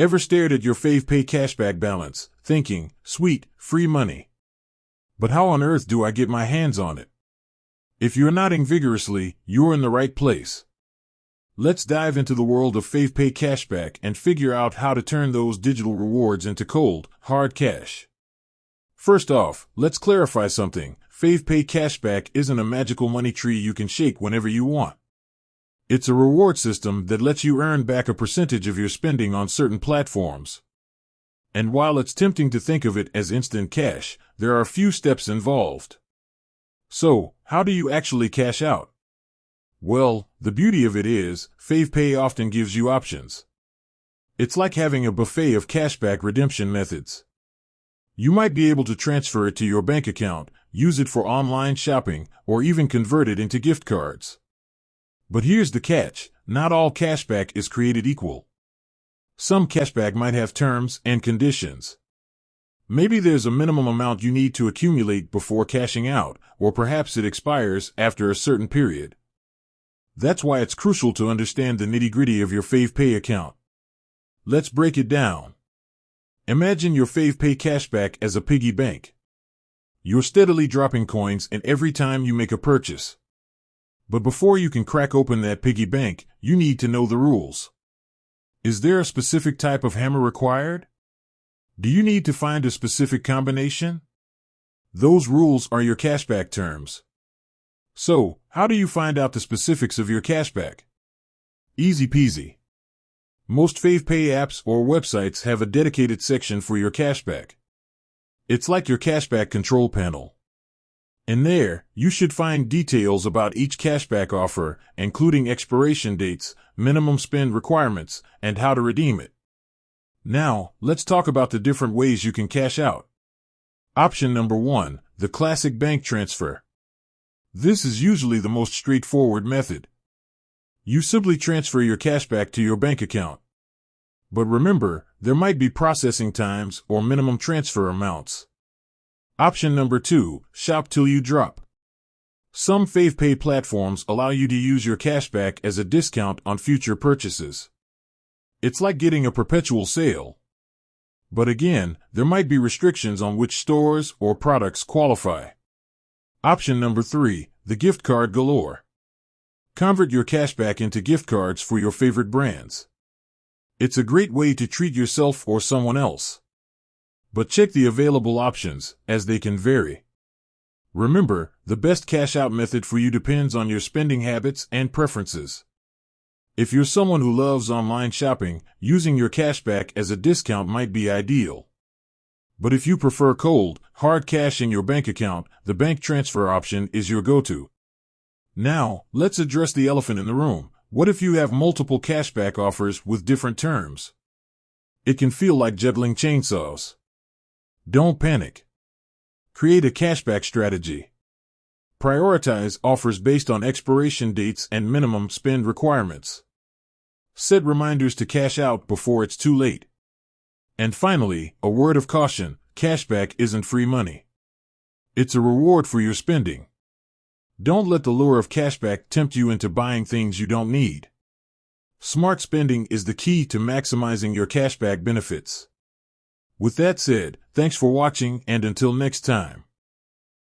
Ever stared at your Favepay cashback balance, thinking, sweet, free money? But how on earth do I get my hands on it? If you're nodding vigorously, you're in the right place. Let's dive into the world of Favepay cashback and figure out how to turn those digital rewards into cold, hard cash. First off, let's clarify something. Favepay cashback isn't a magical money tree you can shake whenever you want. It's a reward system that lets you earn back a percentage of your spending on certain platforms. And while it's tempting to think of it as instant cash, there are a few steps involved. So, how do you actually cash out? Well, the beauty of it is, Favepay often gives you options. It's like having a buffet of cashback redemption methods. You might be able to transfer it to your bank account, use it for online shopping, or even convert it into gift cards. But here's the catch, not all cashback is created equal. Some cashback might have terms and conditions. Maybe there's a minimum amount you need to accumulate before cashing out, or perhaps it expires after a certain period. That's why it's crucial to understand the nitty-gritty of your Favepay account. Let's break it down. Imagine your Favepay cashback as a piggy bank. You're steadily dropping coins in every time you make a purchase. But before you can crack open that piggy bank, you need to know the rules. Is there a specific type of hammer required? Do you need to find a specific combination? Those rules are your cashback terms. So, how do you find out the specifics of your cashback? Easy peasy. Most Favepay apps or websites have a dedicated section for your cashback. It's like your cashback control panel. In there, you should find details about each cashback offer, including expiration dates, minimum spend requirements, and how to redeem it. Now, let's talk about the different ways you can cash out. Option number 1, the classic bank transfer. This is usually the most straightforward method. You simply transfer your cashback to your bank account. But remember, there might be processing times or minimum transfer amounts. Option number 2, shop till you drop. Some Favepay platforms allow you to use your cashback as a discount on future purchases. It's like getting a perpetual sale. But again, there might be restrictions on which stores or products qualify. Option number 3, the gift card galore. Convert your cashback into gift cards for your favorite brands. It's a great way to treat yourself or someone else. But check the available options, as they can vary. Remember, the best cash-out method for you depends on your spending habits and preferences. If you're someone who loves online shopping, using your cashback as a discount might be ideal. But if you prefer cold, hard cash in your bank account, the bank transfer option is your go-to. Now, let's address the elephant in the room. What if you have multiple cashback offers with different terms? It can feel like juggling chainsaws. Don't panic. Create a cashback strategy. Prioritize offers based on expiration dates and minimum spend requirements. Set reminders to cash out before it's too late. And finally, a word of caution, cashback isn't free money. It's a reward for your spending. Don't let the lure of cashback tempt you into buying things you don't need. Smart spending is the key to maximizing your cashback benefits. With that said, thanks for watching, and until next time.